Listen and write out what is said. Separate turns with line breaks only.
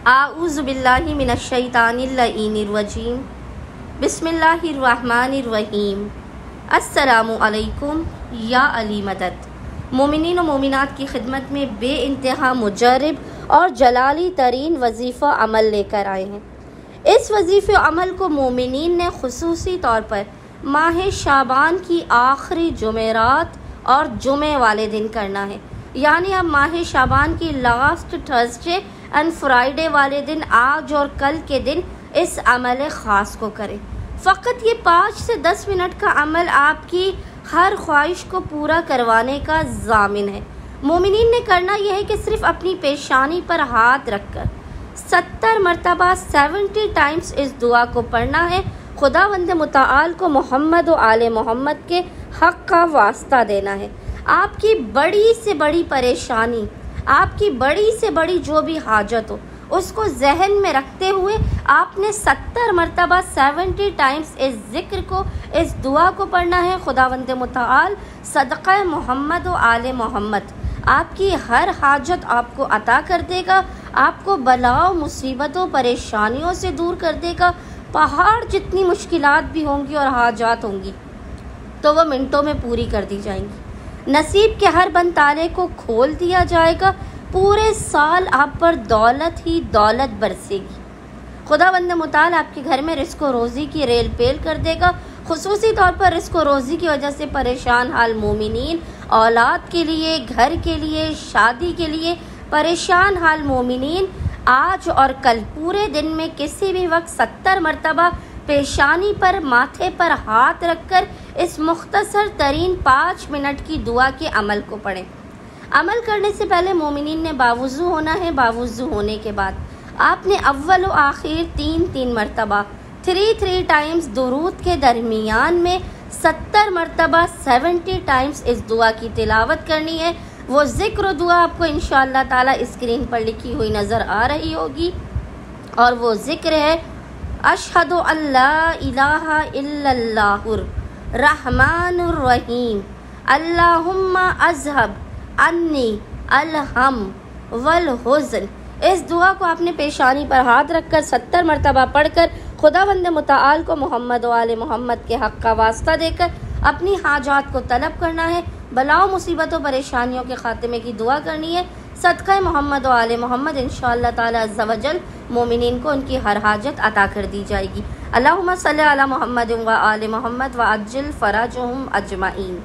आऊज़ु बिल्लाहि मिनश्शैतानिर्रजीम बिस्मिल्लाहिर्रहमानिर्रहीम। अस्सलामु अलैकुम या अली मदद। मोमिनीन व मोमिनात की खिदमत में बेइंतहा मुजर्रब और जलाली तरीन वजीफ़ा अमल लेकर आए हैं। इस वजीफ़े अमल को मोमिनीन ने खुसूसी तौर पर माह शाबान की आखिरी जुमेरात और जुमे वाले दिन करना है, यानी अब माह शाबान की लास्ट थर्सडे एंड फ्राइडे वाले दिन, आज और कल के दिन इस अमल ख़ास को करें। फ़कत ये 5 से 10 मिनट का अमल आपकी हर ख्वाहिश को पूरा करवाने का ज़ामिन है। मोमिनीन ने करना यह है कि सिर्फ अपनी पेशानी पर हाथ रखकर 70 मरतबा 70 टाइम्स इस दुआ को पढ़ना है। खुदावंद मुताल को मोहम्मद व आले मोहम्मद के हक़ का वास्ता देना है। आपकी बड़ी से बड़ी परेशानी, आपकी बड़ी से बड़ी जो भी हाजत हो, उसको जहन में रखते हुए आपने 70 मरतबा 70 टाइम्स इस ज़िक्र को, इस दुआ को पढ़ना है। खुदावंद मुताल सदक़ा मोहम्मद व आले मोहम्मद आपकी हर हाजत आपको अता कर देगा, आपको बलाओं, मुसीबतों, परेशानियों से दूर कर देगा। पहाड़ जितनी मुश्किलात भी होंगी और हाजात होंगी तो वह मिनटों में पूरी कर दी जाएंगी। नसीब के हर बंद ताले को खोल दिया जाएगा। पूरे साल आप पर दौलत ही दौलत बरसेगी। खुदावंद मुताल आपके घर में रिस्क व रोज़ी की रेल पेल कर देगा। खुसूसी तौर पर रिस्क व रोज़ी की वजह से परेशान हाल मोमिनीन, औलाद के लिए, घर के लिए, शादी के लिए परेशान हाल मोमिनीन आज और कल पूरे दिन में किसी भी वक्त 70 मरतबा पेशानी पर, माथे पर हाथ रखकर इस मुख्तसर तरीन 5 मिनट की दुआ के अमल को पढ़ें। अमल करने से पहले मोमिनीन ने बावुज़ू होना है। बावुज़ू होने के बाद आपने अव्वल व आखिर 3 मरतबा 3 टाइम्स दुरूद के दरमियान में 70 मरतबा 70 टाइम्स इस दुआ की तिलावत करनी है। वो ज़िक्र दुआ आपको इंशाअल्लाह ताला स्क्रीन पर लिखी हुई नज़र आ रही होगी और वो ज़िक्र है अशहदु अल्ला इलाहा इल्लल्लाहुर रहमानुर रहीम अल्लाहुम्मा अज़हब अन्नी अलहम वल हुज़्न। इस दुआ को आपने पेशानी पर हाथ रखकर 70 मरतबा पढ़कर खुदावंद मुताल को मोहम्मद व आले मोहम्मद के हक़ का वास्ता देकर अपनी हाजात को तलब करना है। बलाओं, मुसीबतों, परेशानियों के ख़ात्मे की दुआ करनी है। सदक़ा मोहम्मद व आले मोहम्मद इंशाअल्लाह ताला अज़्ज़ा वजल मोमिनीन को उनकी हर हाजत अता कर दी जाएगी। अल्लाहुम्मा सल्ली अला मोहम्मद व आले मोहम्मद व अज्जिल फ़राजहुम अजमाइन।